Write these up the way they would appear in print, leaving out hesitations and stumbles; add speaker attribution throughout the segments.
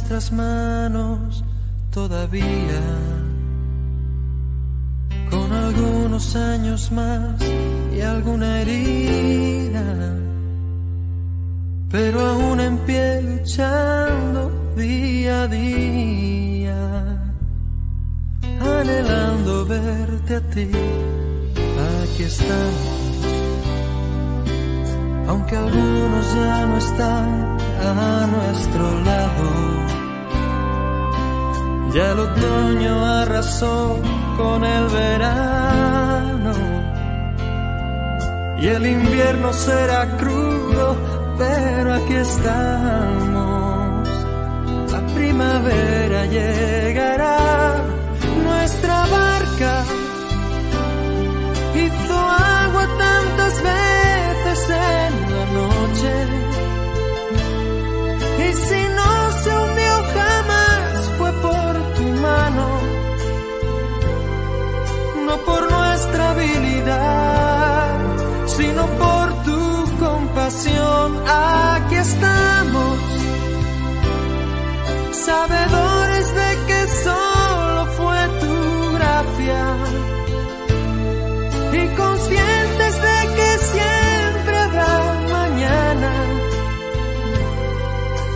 Speaker 1: nuestras manos todavía, con algunos años más y alguna herida, pero aún en pie luchando día a día, anhelando verte a ti. Aquí estamos, aunque algunos ya no están a nuestro lado. Ya el otoño arrasó con el verano y el invierno será crudo, pero aquí estamos. La primavera llegará, nuestra barca hizo agua tantas veces en la noche, y si no se hundió jamás fue por tu mano, no por nuestra habilidad, sino por tu compasión. Aquí estamos, sabedores de que solo fue tu gracia, y conscientes de que siempre habrá mañana.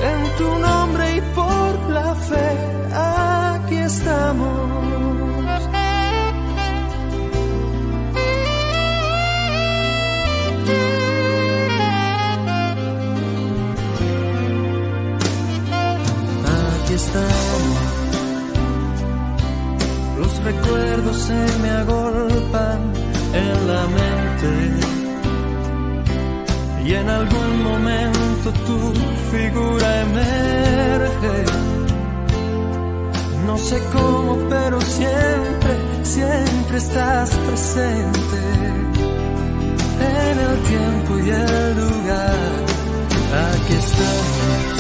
Speaker 1: En tu nombre y por la fe, aquí estamos. Aquí estamos. Los recuerdos se me agolpan en la mente, y en algún momento tu figura emerge. No sé cómo, pero siempre, siempre estás presente en el tiempo y el lugar. Aquí estamos,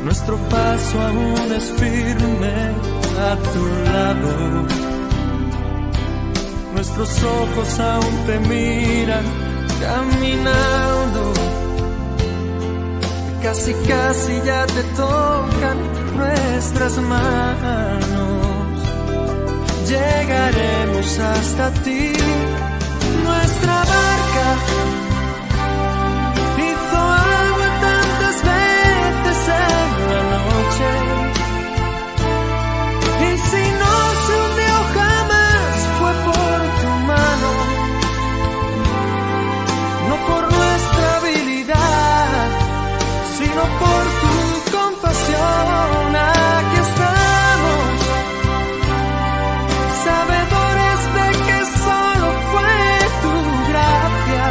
Speaker 1: nuestro paso aún es firme a tu lado. Nuestros ojos aún te miran caminando, casi casi ya te tocan nuestras manos. Llegaremos hasta ti, nuestra barca hizo agua tantas veces en la noche, y si no se hundió jamás fue por tu mano, no por nuestra habilidad, sino por tu compasión. Aquí estamos, sabedores de que solo fue tu gracia,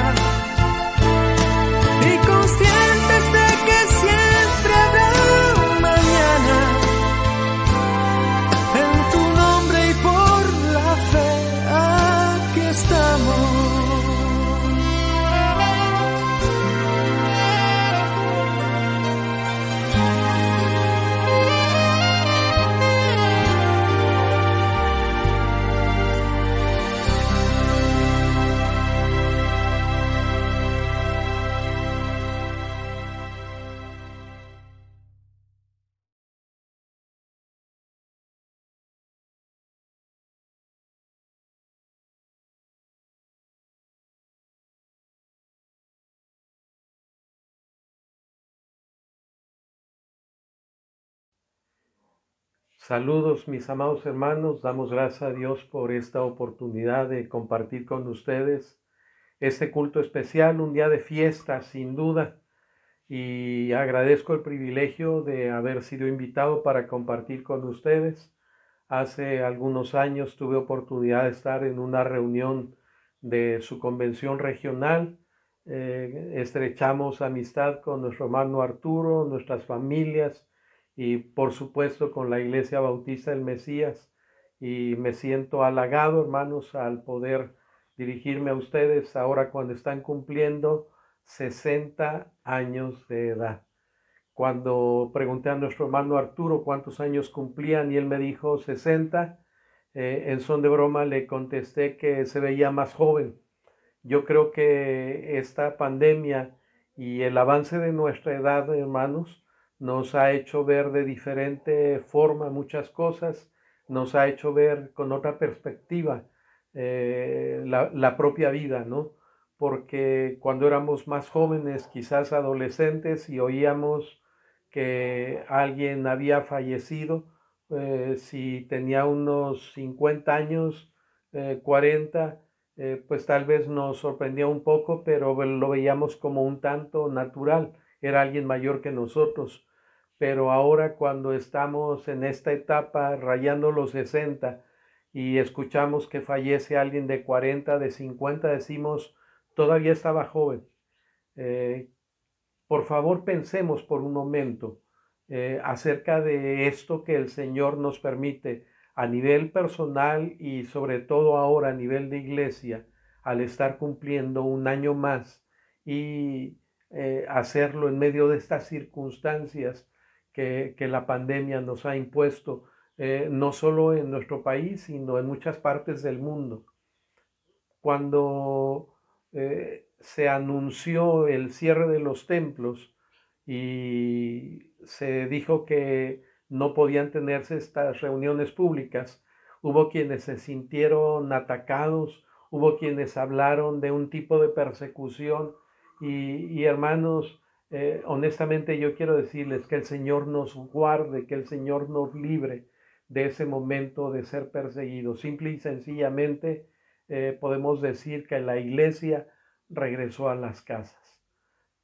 Speaker 1: y conscientes de que siempre habrá mañana. En tu nombre y por la fe, aquí estamos.
Speaker 2: Saludos mis amados hermanos, damos gracias a Dios por esta oportunidad de compartir con ustedes este culto especial, un día de fiesta sin duda, y agradezco el privilegio de haber sido invitado para compartir con ustedes. Hace algunos años tuve oportunidad de estar en una reunión de su convención regional. Estrechamos amistad con nuestro hermano Arturo, nuestras familias, y por supuesto con la Iglesia Bautista del Mesías, y me siento halagado, hermanos, al poder dirigirme a ustedes ahora cuando están cumpliendo 60 años de edad. Cuando pregunté a nuestro hermano Arturo cuántos años cumplían y él me dijo 60, en son de broma le contesté que se veía más joven. Yo creo que esta pandemia y el avance de nuestra edad, hermanos, nos ha hecho ver de diferente forma muchas cosas, nos ha hecho ver con otra perspectiva la propia vida, ¿no? Porque cuando éramos más jóvenes, quizás adolescentes, y oíamos que alguien había fallecido, si tenía unos 50 años, 40, pues tal vez nos sorprendía un poco, pero lo veíamos como un tanto natural, era alguien mayor que nosotros. Pero ahora cuando estamos en esta etapa rayando los 60 y escuchamos que fallece alguien de 40, de 50, decimos, todavía estaba joven. Eh, por favor, pensemos por un momento acerca de esto que el Señor nos permite a nivel personal y sobre todo ahora a nivel de iglesia, al estar cumpliendo un año más y hacerlo en medio de estas circunstancias que la pandemia nos ha impuesto, no solo en nuestro país, sino en muchas partes del mundo. Cuando se anunció el cierre de los templos y se dijo que no podían tenerse estas reuniones públicas, hubo quienes se sintieron atacados, hubo quienes hablaron de un tipo de persecución y hermanos, honestamente yo quiero decirles que el Señor nos guarde, que el Señor nos libre de ese momento de ser perseguidos. Simple y sencillamente podemos decir que la iglesia regresó a las casas.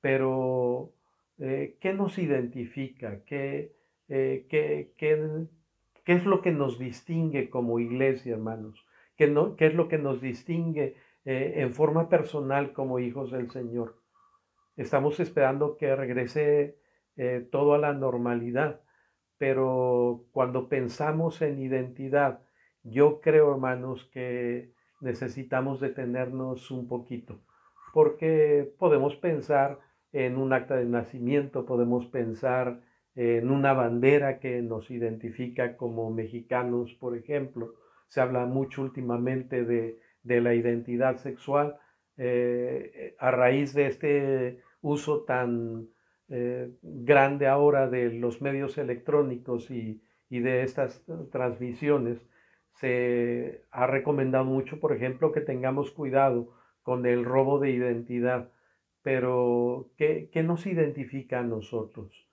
Speaker 2: Pero, ¿qué nos identifica? ¿Qué es lo que nos distingue como iglesia, hermanos? ¿Qué es lo que nos distingue en forma personal como hijos del Señor? Estamos esperando que regrese todo a la normalidad, pero cuando pensamos en identidad, yo creo, hermanos, que necesitamos detenernos un poquito, porque podemos pensar en un acta de nacimiento, podemos pensar en una bandera que nos identifica como mexicanos, por ejemplo. Se habla mucho últimamente de la identidad sexual a raíz de este uso tan grande ahora de los medios electrónicos y de estas transmisiones. Se ha recomendado mucho, por ejemplo, que tengamos cuidado con el robo de identidad. Pero, ¿qué nos identifica a nosotros?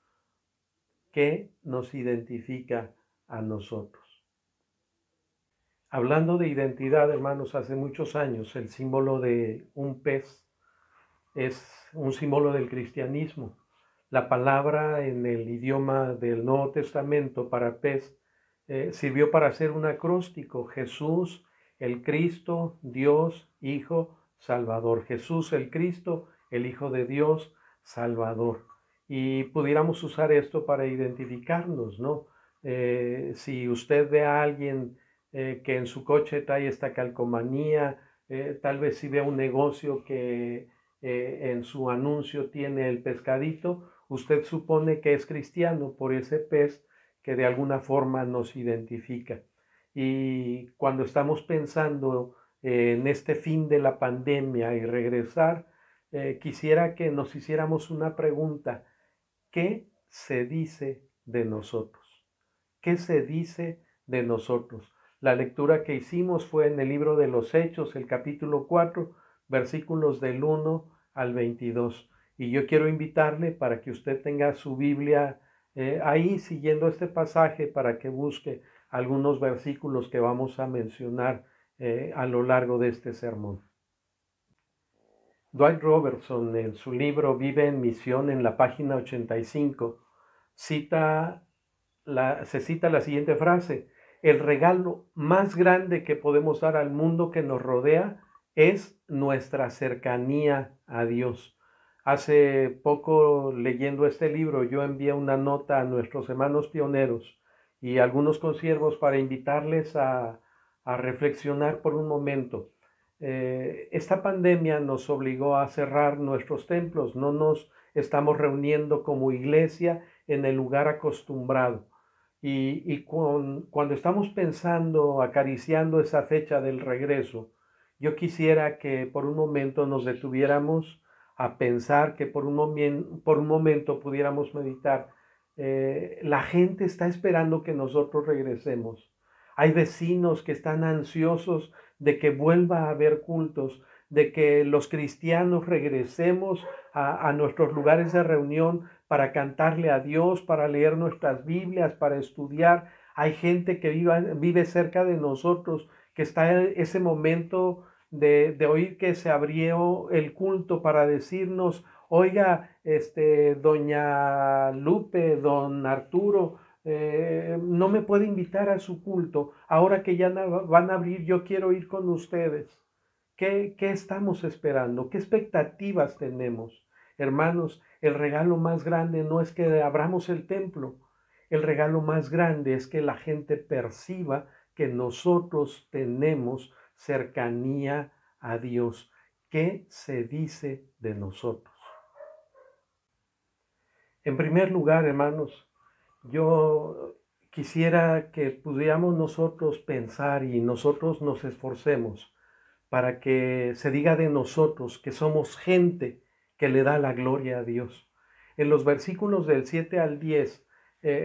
Speaker 2: ¿Qué nos identifica a nosotros? Hablando de identidad, hermanos, hace muchos años el símbolo de un pez es un símbolo del cristianismo. La palabra en el idioma del Nuevo Testamento para pez sirvió para hacer un acróstico: Jesús, el Cristo, Dios, Hijo, Salvador. Jesús, el Cristo, el Hijo de Dios, Salvador. Y pudiéramos usar esto para identificarnos, ¿no? Si usted ve a alguien que en su coche trae esta calcomanía, tal vez si ve un negocio que en su anuncio tiene el pescadito, usted supone que es cristiano por ese pez que de alguna forma nos identifica. Y cuando estamos pensando en este fin de la pandemia y regresar, quisiera que nos hiciéramos una pregunta: ¿qué se dice de nosotros? ¿Qué se dice de nosotros? La lectura que hicimos fue en el libro de los Hechos, el capítulo 4, versículos del 1 al 22. Y yo quiero invitarle para que usted tenga su Biblia ahí siguiendo este pasaje, para que busque algunos versículos que vamos a mencionar a lo largo de este sermón. Dwight Robertson, en su libro Vive en Misión, en la página 85, se cita la siguiente frase: el regalo más grande que podemos dar al mundo que nos rodea es nuestra cercanía a Dios. Hace poco, leyendo este libro, yo envié una nota a nuestros hermanos pioneros y algunos consiervos para invitarles a reflexionar por un momento. Esta pandemia nos obligó a cerrar nuestros templos, no nos estamos reuniendo como iglesia en el lugar acostumbrado. Cuando estamos pensando, acariciando esa fecha del regreso, yo quisiera que por un momento nos detuviéramos a pensar, que por un momento pudiéramos meditar La gente está esperando que nosotros regresemos. Hay vecinos que están ansiosos de que vuelva a haber cultos, de que los cristianos regresemos a nuestros lugares de reunión para cantarle a Dios, para leer nuestras Biblias, para estudiar. Hay gente que vive cerca de nosotros, que está en ese momento de oír que se abrió el culto para decirnos: oiga, doña Lupe, don Arturo, no me puede invitar a su culto. Ahora que ya van a abrir, yo quiero ir con ustedes. ¿Qué estamos esperando? ¿Qué expectativas tenemos? Hermanos, el regalo más grande no es que abramos el templo. El regalo más grande es que la gente perciba que nosotros tenemos cercanía a Dios. ¿Qué se dice de nosotros? En primer lugar, hermanos, yo quisiera que pudiéramos nosotros pensar y nosotros nos esforcemos para que se diga de nosotros que somos gente que le da la gloria a Dios. En los versículos del 7 al 10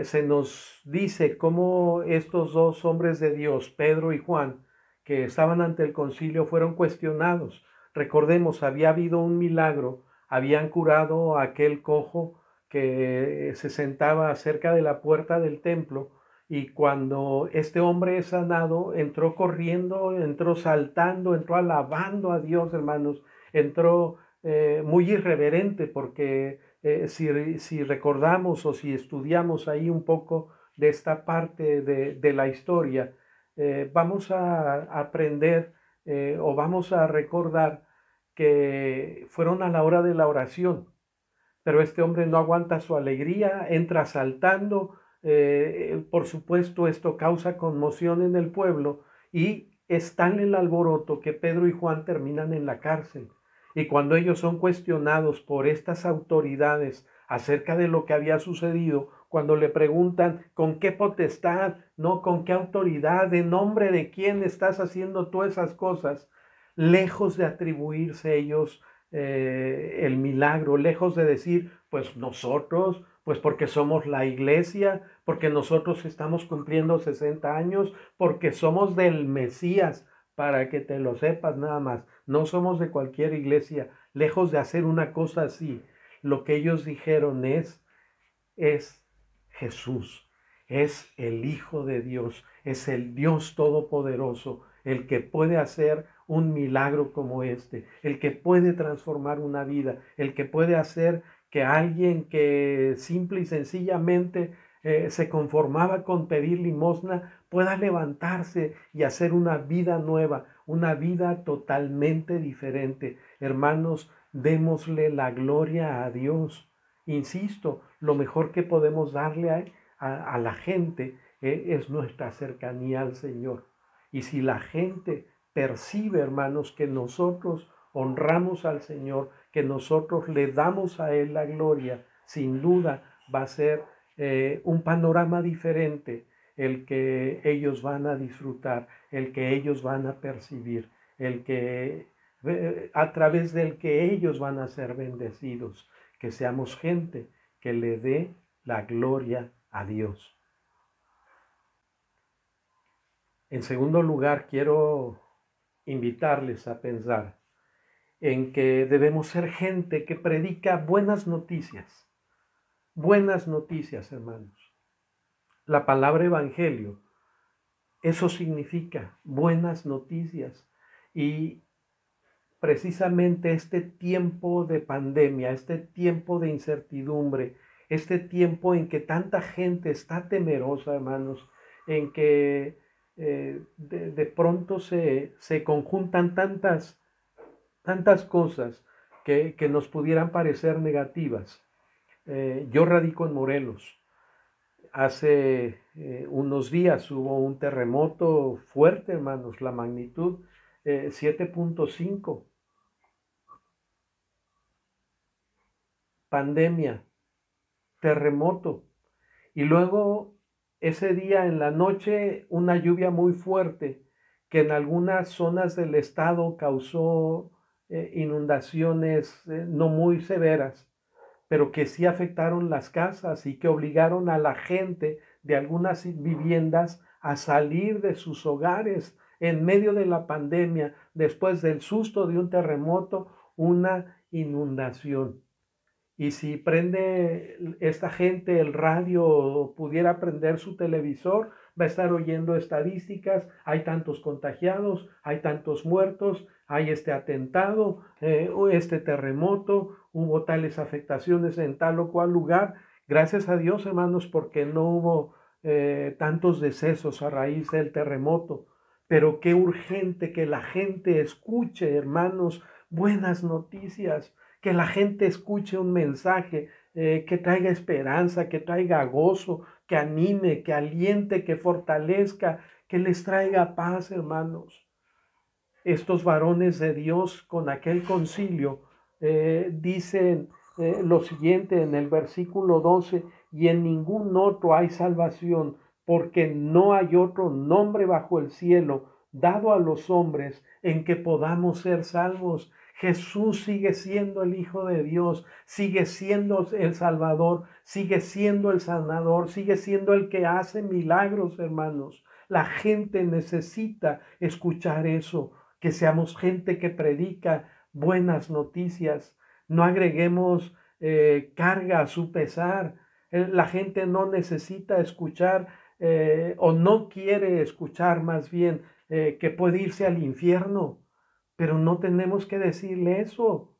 Speaker 2: se nos dice cómo estos dos hombres de Dios, Pedro y Juan, que estaban ante el concilio, fueron cuestionados. Recordemos, había habido un milagro, habían curado a aquel cojo que se sentaba cerca de la puerta del templo, y cuando este hombre es sanado, entró corriendo, entró saltando, entró alabando a Dios, hermanos, entró muy irreverente, porque si recordamos o si estudiamos ahí un poco de esta parte de la historia, vamos a aprender o vamos a recordar que fueron a la hora de la oración, pero este hombre no aguanta su alegría, entra saltando. Por supuesto, esto causa conmoción en el pueblo y es tal el alboroto que Pedro y Juan terminan en la cárcel. Y cuando ellos son cuestionados por estas autoridades acerca de lo que había sucedido, cuando le preguntan con qué potestad, no con qué autoridad, en nombre de quién estás haciendo tú esas cosas, lejos de atribuirse ellos el milagro, lejos de decir, pues nosotros, pues porque somos la iglesia, porque nosotros estamos cumpliendo 60 años, porque somos del Mesías, para que te lo sepas nada más, no somos de cualquier iglesia. Lejos de hacer una cosa así, lo que ellos dijeron es Jesús, es el Hijo de Dios, es el Dios Todopoderoso, el que puede hacer un milagro como este, el que puede transformar una vida, el que puede hacer que alguien que simple y sencillamente se conformaba con pedir limosna pueda levantarse y hacer una vida nueva, una vida totalmente diferente. Hermanos, démosle la gloria a Dios. Insisto, lo mejor que podemos darle a la gente es nuestra cercanía al Señor. Y si la gente percibe, hermanos, que nosotros honramos al Señor, que nosotros le damos a Él la gloria, sin duda va a ser un panorama diferente el que ellos van a disfrutar, el que ellos van a percibir, el que a través del que ellos van a ser bendecidos. Que seamos gente que le dé la gloria a Dios. En segundo lugar, quiero invitarles a pensar en que debemos ser gente que predica buenas noticias. Buenas noticias, hermanos. La palabra evangelio, eso significa buenas noticias. Y precisamente este tiempo de pandemia, este tiempo de incertidumbre, este tiempo en que tanta gente está temerosa, hermanos, en que de pronto se conjuntan tantas cosas que nos pudieran parecer negativas. Yo radico en Morelos. Hace unos días hubo un terremoto fuerte, hermanos, la magnitud 7.5. Pandemia, terremoto, y luego ese día en la noche una lluvia muy fuerte que en algunas zonas del estado causó inundaciones no muy severas, pero que sí afectaron las casas y que obligaron a la gente de algunas viviendas a salir de sus hogares en medio de la pandemia, después del susto de un terremoto, una inundación. Y si prende esta gente el radio o pudiera prender su televisor, va a estar oyendo estadísticas, hay tantos contagiados, hay tantos muertos, hay este atentado, este terremoto, hubo tales afectaciones en tal o cual lugar. Gracias a Dios, hermanos, porque no hubo tantos decesos a raíz del terremoto. Pero qué urgente que la gente escuche, hermanos, buenas noticias, que la gente escuche un mensaje que traiga esperanza, que traiga gozo, que anime, que aliente, que fortalezca, que les traiga paz, hermanos. Estos varones de Dios con aquel concilio dicen lo siguiente en el versículo 12: y en ningún otro hay salvación, porque no hay otro nombre bajo el cielo dado a los hombres en que podamos ser salvos. Jesús sigue siendo el Hijo de Dios, sigue siendo el Salvador, sigue siendo el sanador, sigue siendo el que hace milagros, hermanos. La gente necesita escuchar eso, que seamos gente que predica buenas noticias. No agreguemos carga a su pesar. La gente no necesita escuchar o no quiere escuchar más bien que puede irse al infierno. Pero no tenemos que decirle eso.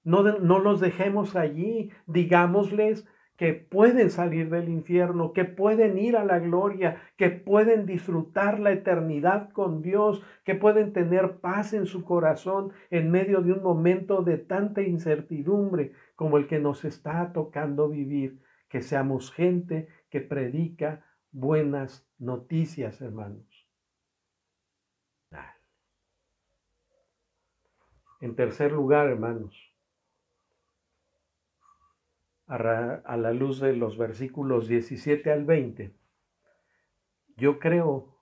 Speaker 2: No los dejemos allí. Digámosles que pueden salir del infierno, que pueden ir a la gloria, que pueden disfrutar la eternidad con Dios, que pueden tener paz en su corazón en medio de un momento de tanta incertidumbre como el que nos está tocando vivir. Que seamos gente que predica buenas noticias, hermanos. En tercer lugar, hermanos, a la luz de los versículos 17 al 20, yo creo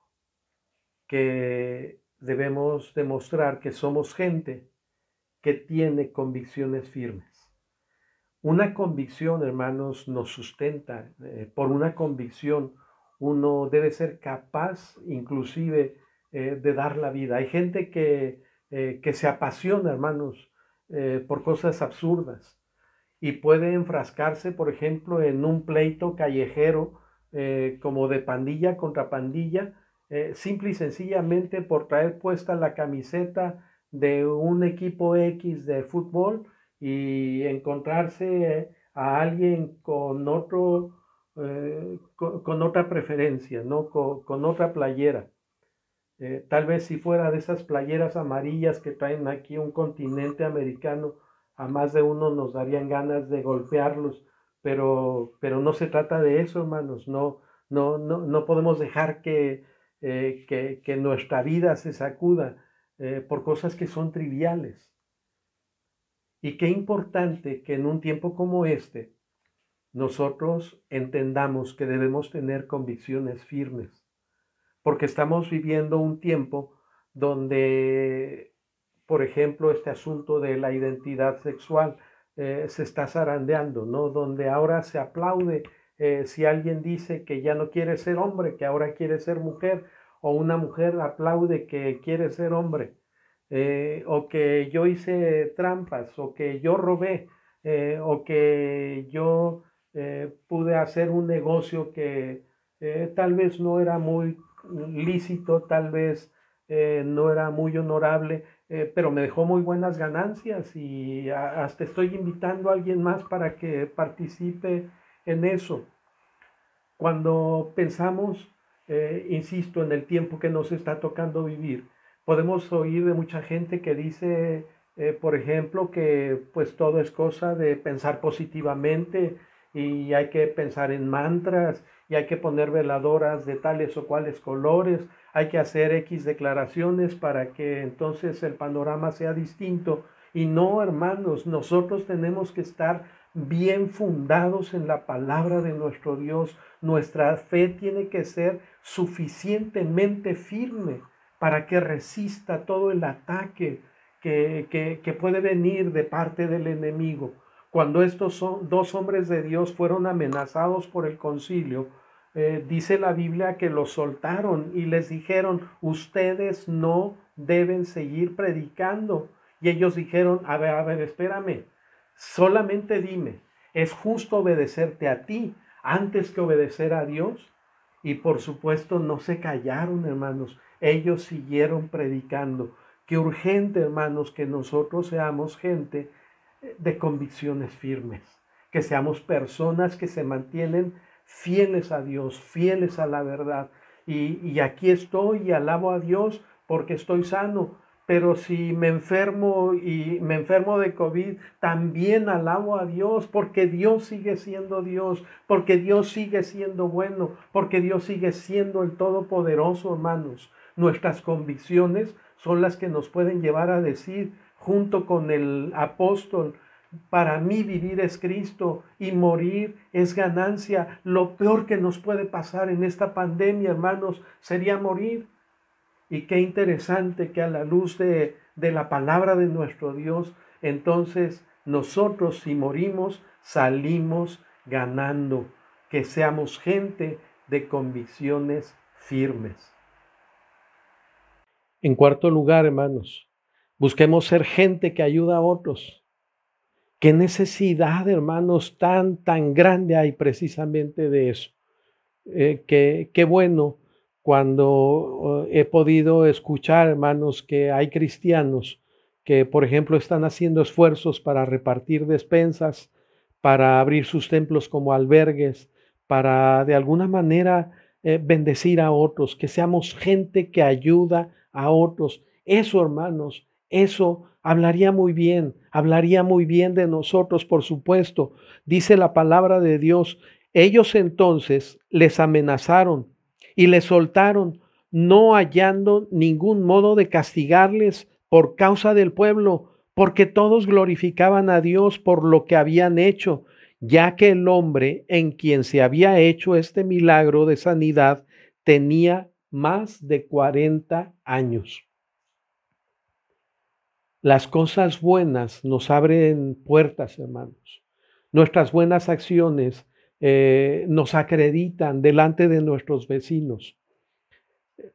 Speaker 2: que debemos demostrar que somos gente que tiene convicciones firmes. Una convicción, hermanos, nos sustenta. Por una convicción uno debe ser capaz inclusive de dar la vida. Hay gente que se apasiona, hermanos, por cosas absurdas y puede enfrascarse, por ejemplo, en un pleito callejero como de pandilla contra pandilla, simple y sencillamente por traer puesta la camiseta de un equipo X de fútbol y encontrarse a alguien con otra preferencia, ¿no? Con otra playera. Tal vez si fuera de esas playeras amarillas que traen aquí un continente americano, a más de uno nos darían ganas de golpearlos, pero no se trata de eso, hermanos. No podemos dejar que nuestra vida se sacuda por cosas que son triviales. Y qué importante que en un tiempo como este nosotros entendamos que debemos tener convicciones firmes, porque estamos viviendo un tiempo donde, por ejemplo, este asunto de la identidad sexual se está zarandeando, ¿no? Donde ahora se aplaude si alguien dice que ya no quiere ser hombre, que ahora quiere ser mujer, o una mujer aplaude que quiere ser hombre, o que yo hice trampas, o que yo robé, o que yo pude hacer un negocio que tal vez no era muy lícito, tal vez no era muy honorable, pero me dejó muy buenas ganancias y hasta estoy invitando a alguien más para que participe en eso. Cuando pensamos, insisto, en el tiempo que nos está tocando vivir, podemos oír de mucha gente que dice, por ejemplo, que pues todo es cosa de pensar positivamente y hay que pensar en mantras y hay que poner veladoras de tales o cuales colores, hay que hacer X declaraciones para que entonces el panorama sea distinto. Y no, hermanos, nosotros tenemos que estar bien fundados en la palabra de nuestro Dios. Nuestra fe tiene que ser suficientemente firme para que resista todo el ataque que puede venir de parte del enemigo. Cuando estos dos hombres de Dios fueron amenazados por el concilio, dice la Biblia que los soltaron y les dijeron, ustedes no deben seguir predicando. Y ellos dijeron, a ver, espérame, solamente dime, ¿es justo obedecerte a ti antes que obedecer a Dios? Y por supuesto no se callaron, hermanos, ellos siguieron predicando. Qué urgente, hermanos, que nosotros seamos gente de convicciones firmes, que seamos personas que se mantienen fieles a Dios, fieles a la verdad. Y aquí estoy y alabo a Dios porque estoy sano, pero si me enfermo y me enfermo de COVID, también alabo a Dios porque Dios sigue siendo Dios, porque Dios sigue siendo bueno, porque Dios sigue siendo el Todopoderoso, hermanos. Nuestras convicciones son las que nos pueden llevar a decir, junto con el apóstol, para mí vivir es Cristo y morir es ganancia. Lo peor que nos puede pasar en esta pandemia, hermanos, sería morir. Y qué interesante que a la luz de la palabra de nuestro Dios, entonces nosotros si morimos, salimos ganando. Que seamos gente de convicciones firmes. En cuarto lugar, hermanos, busquemos ser gente que ayuda a otros. ¿Qué necesidad, hermanos, tan grande hay precisamente de eso? Qué bueno cuando he podido escuchar, hermanos, que hay cristianos que, por ejemplo, están haciendo esfuerzos para repartir despensas, para abrir sus templos como albergues, para de alguna manera bendecir a otros, que seamos gente que ayuda a otros. Eso, hermanos, eso hablaría muy bien de nosotros, por supuesto. Dice la palabra de Dios, ellos entonces les amenazaron y les soltaron, no hallando ningún modo de castigarles por causa del pueblo, porque todos glorificaban a Dios por lo que habían hecho, ya que el hombre en quien se había hecho este milagro de sanidad tenía más de 40 años. Las cosas buenas nos abren puertas, hermanos. Nuestras buenas acciones nos acreditan delante de nuestros vecinos.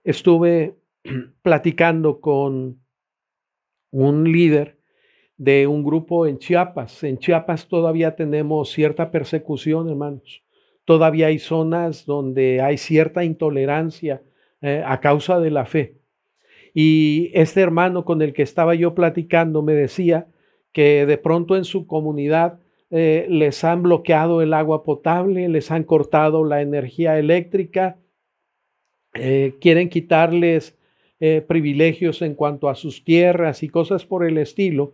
Speaker 2: Estuve platicando con un líder de un grupo en Chiapas. En Chiapas todavía tenemos cierta persecución, hermanos. Todavía hay zonas donde hay cierta intolerancia a causa de la fe. Y este hermano con el que estaba yo platicando me decía que de pronto en su comunidad les han bloqueado el agua potable, les han cortado la energía eléctrica, quieren quitarles privilegios en cuanto a sus tierras y cosas por el estilo.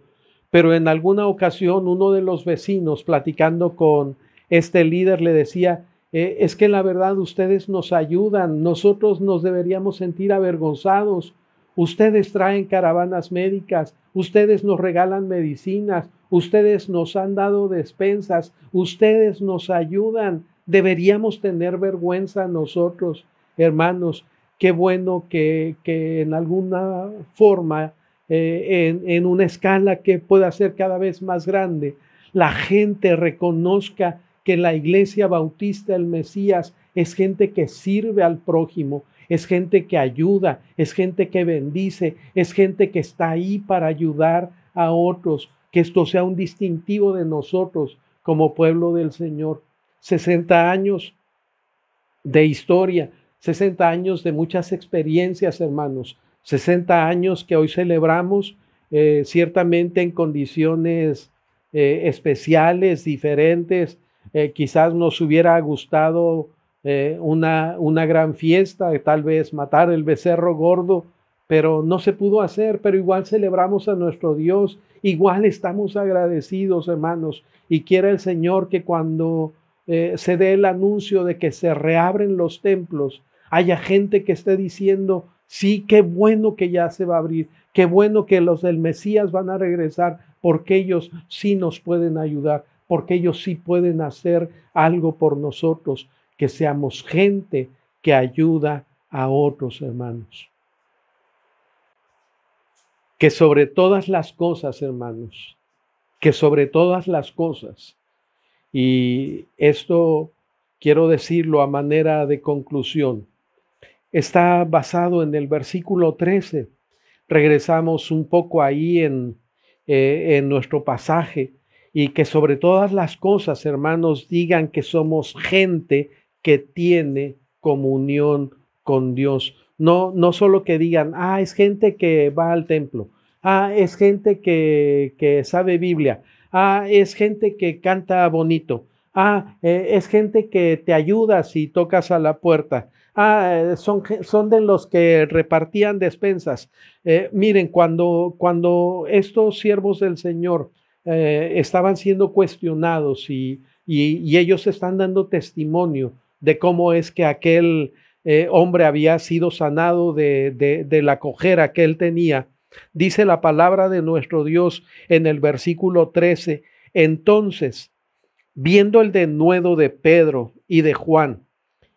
Speaker 2: Pero en alguna ocasión uno de los vecinos, platicando con este líder, le decía, es que la verdad ustedes nos ayudan, nosotros nos deberíamos sentir avergonzados. Ustedes traen caravanas médicas, ustedes nos regalan medicinas, ustedes nos han dado despensas, ustedes nos ayudan. Deberíamos tener vergüenza nosotros, hermanos. Qué bueno que en alguna forma, en una escala que pueda ser cada vez más grande, la gente reconozca que la Iglesia Bautista del Mesías es gente que sirve al prójimo, es gente que ayuda, es gente que bendice, es gente que está ahí para ayudar a otros, que esto sea un distintivo de nosotros como pueblo del Señor. 60 años de historia, 60 años de muchas experiencias, hermanos, 60 años que hoy celebramos, ciertamente en condiciones especiales, diferentes. Quizás nos hubiera gustado una gran fiesta, tal vez matar el becerro gordo, pero no se pudo hacer. Pero igual celebramos a nuestro Dios, igual estamos agradecidos, hermanos, y quiera el Señor que cuando se dé el anuncio de que se reabren los templos, haya gente que esté diciendo, sí, qué bueno que ya se va a abrir, qué bueno que los del Mesías van a regresar, porque ellos sí nos pueden ayudar, porque ellos sí pueden hacer algo por nosotros. Que seamos gente que ayuda a otros, hermanos. Que sobre todas las cosas, hermanos, que sobre todas las cosas, y esto quiero decirlo a manera de conclusión, está basado en el versículo 13. Regresamos un poco ahí en nuestro pasaje, y que sobre todas las cosas, hermanos, digan que somos gente que tiene comunión con Dios. No, no solo que digan, es gente que va al templo, es gente que sabe Biblia, es gente que canta bonito, es gente que te ayuda si tocas a la puerta. Son de los que repartían despensas. Miren, cuando estos siervos del Señor estaban siendo cuestionados y ellos están dando testimonio de cómo es que aquel hombre había sido sanado de la cojera que él tenía, dice la palabra de nuestro Dios en el versículo 13, entonces, viendo el denuedo de Pedro y de Juan,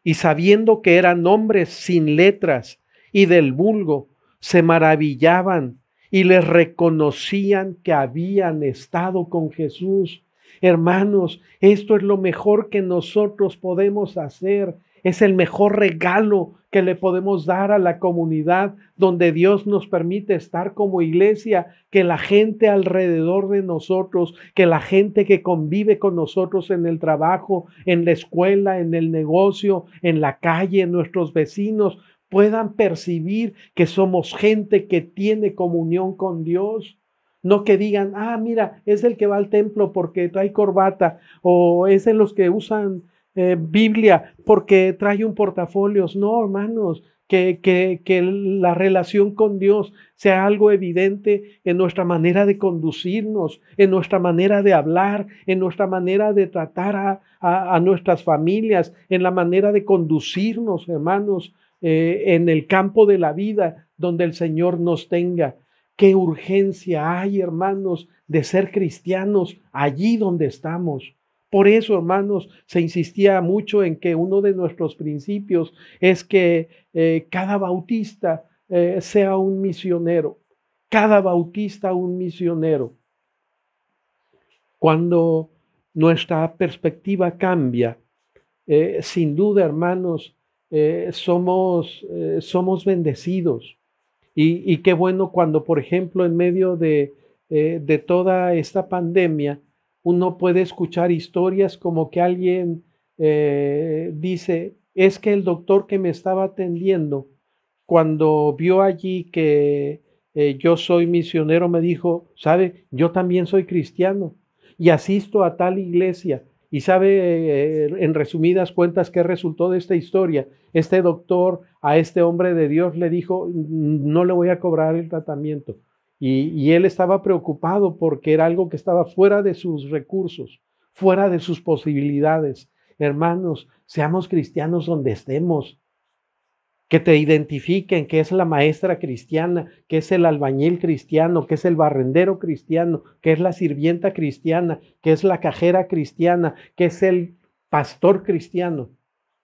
Speaker 2: y sabiendo que eran hombres sin letras y del vulgo, se maravillaban y les reconocían que habían estado con Jesús. Hermanos, esto es lo mejor que nosotros podemos hacer. Es el mejor regalo que le podemos dar a la comunidad donde Dios nos permite estar como iglesia, que la gente alrededor de nosotros, que la gente que convive con nosotros en el trabajo, en la escuela, en el negocio, en la calle, en nuestros vecinos, puedan percibir que somos gente que tiene comunión con Dios. No que digan, mira, es el que va al templo porque trae corbata, o es de los que usan Biblia porque trae un portafolios. No, hermanos, que la relación con Dios sea algo evidente en nuestra manera de conducirnos, en nuestra manera de hablar, en nuestra manera de tratar a nuestras familias, en la manera de conducirnos, hermanos, en el campo de la vida donde el Señor nos tenga. Qué urgencia hay, hermanos, de ser cristianos allí donde estamos. Por eso, hermanos, se insistía mucho en que uno de nuestros principios es que cada bautista sea un misionero, cada bautista un misionero. Cuando nuestra perspectiva cambia, sin duda, hermanos, somos bendecidos. Y qué bueno cuando, por ejemplo, en medio de toda esta pandemia, uno puede escuchar historias como que alguien dice, es que el doctor que me estaba atendiendo, cuando vio allí que yo soy misionero, me dijo, sabe, yo también soy cristiano y asisto a tal iglesia. Y sabe, en resumidas cuentas, ¿qué resultó de esta historia? Este doctor a este hombre de Dios le dijo, no le voy a cobrar el tratamiento. Y él estaba preocupado porque era algo que estaba fuera de sus recursos, fuera de sus posibilidades. Hermanos, seamos cristianos donde estemos. Que te identifiquen que es la maestra cristiana, que es el albañil cristiano, que es el barrendero cristiano, que es la sirvienta cristiana, que es la cajera cristiana, que es el pastor cristiano.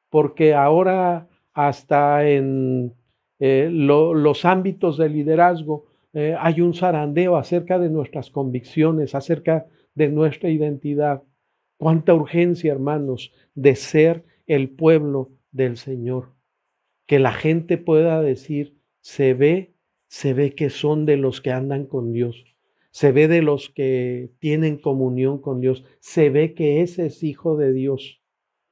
Speaker 2: Porque ahora hasta en los ámbitos de liderazgo hay un zarandeo acerca de nuestras convicciones, acerca de nuestra identidad. Cuánta urgencia, hermanos, de ser el pueblo del Señor. Que la gente pueda decir, se ve que son de los que andan con Dios, se ve de los que tienen comunión con Dios, se ve que ese es hijo de Dios.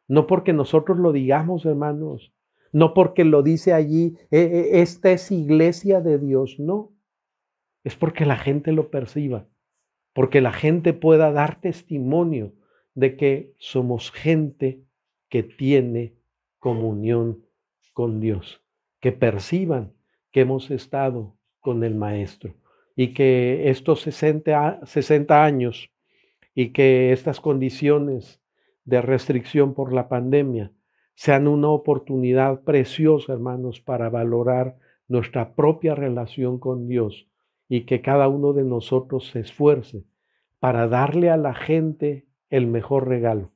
Speaker 2: No porque nosotros lo digamos, hermanos, no porque lo dice allí, esta es iglesia de Dios, no. Es porque la gente lo perciba, porque la gente pueda dar testimonio de que somos gente que tiene comunión con Dios, que perciban que hemos estado con el Maestro y que estos 60 años y que estas condiciones de restricción por la pandemia sean una oportunidad preciosa, hermanos, para valorar nuestra propia relación con Dios y que cada uno de nosotros se esfuerce para darle a la gente el mejor regalo,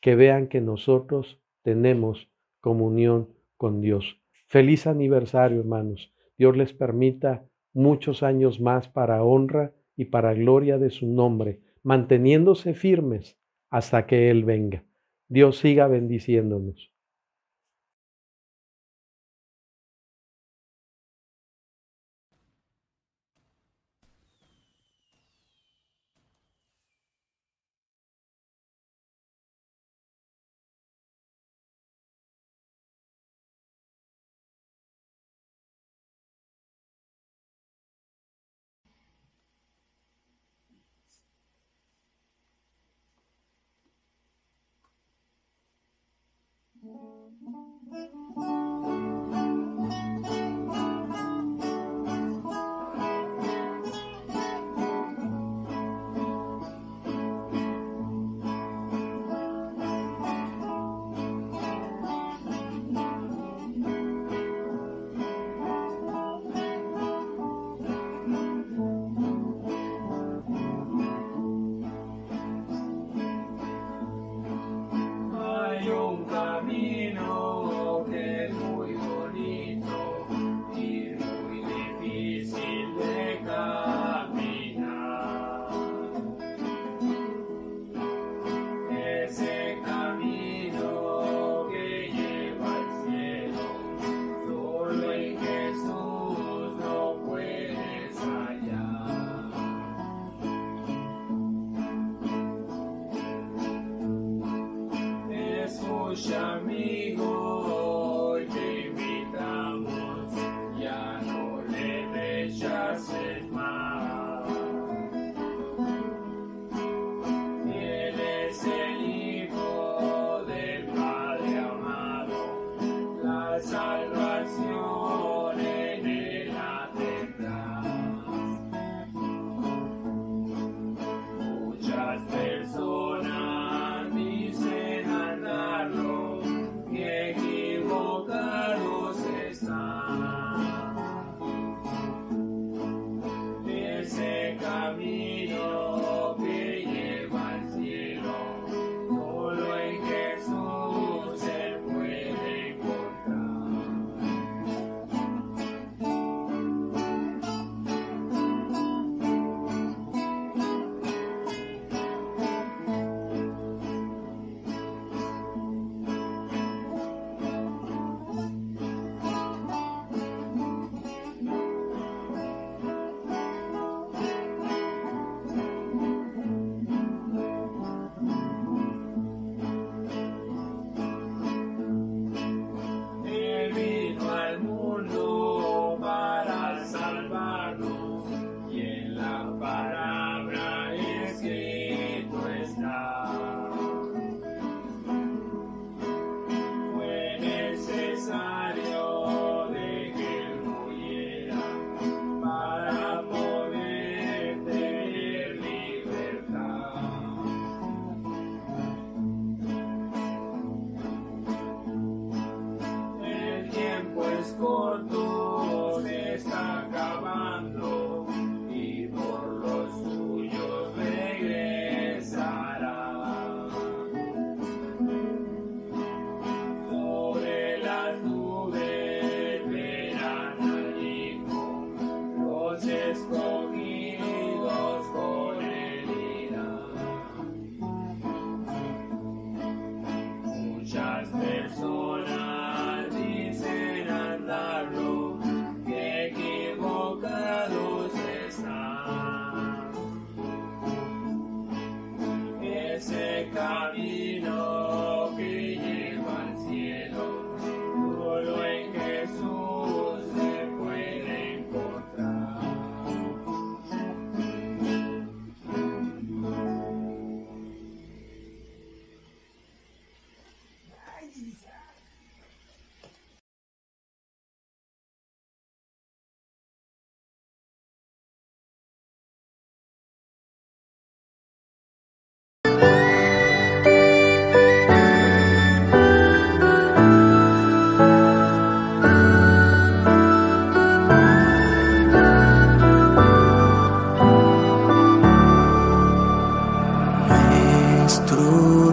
Speaker 2: que vean que nosotros tenemos comunión con Dios. Feliz aniversario, hermanos. Dios les permita muchos años más para honra y para gloria de su nombre, manteniéndose firmes hasta que Él venga. Dios siga bendiciéndonos.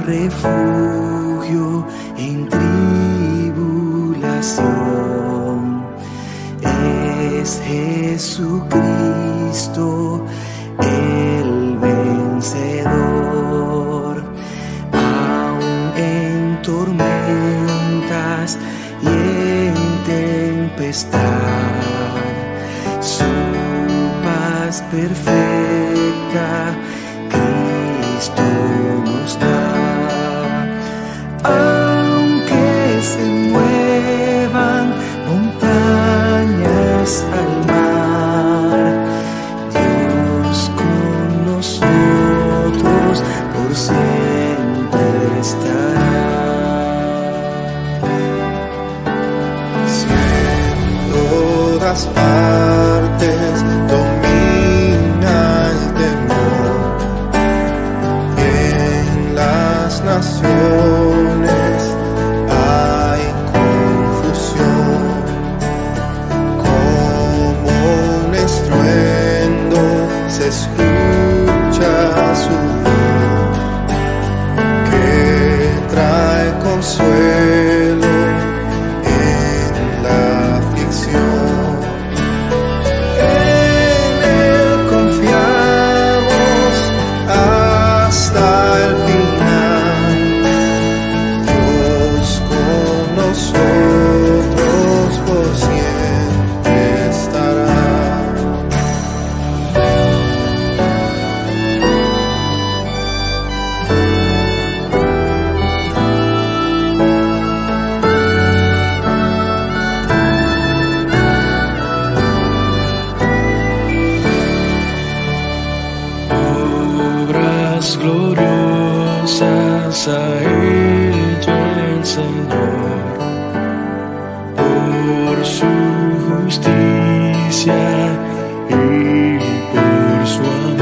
Speaker 1: refugio en tribulación es Jesucristo. vencedor, aún en tormentas y en tempestad, su paz perfecta Cristo nos da. Aunque se muevan montañas al mar, Dios con nosotros por siempre estará.
Speaker 3: Si en todas partes domina el temor, y en las naciones hay confusión, como un estruendo se escucha su voz, que trae consuelo en la aflicción. En él confiamos hasta el final. Dios con nosotros por siempre estará.
Speaker 1: Obras gloriosas ha hecho el Señor, por su justicia y por su amor.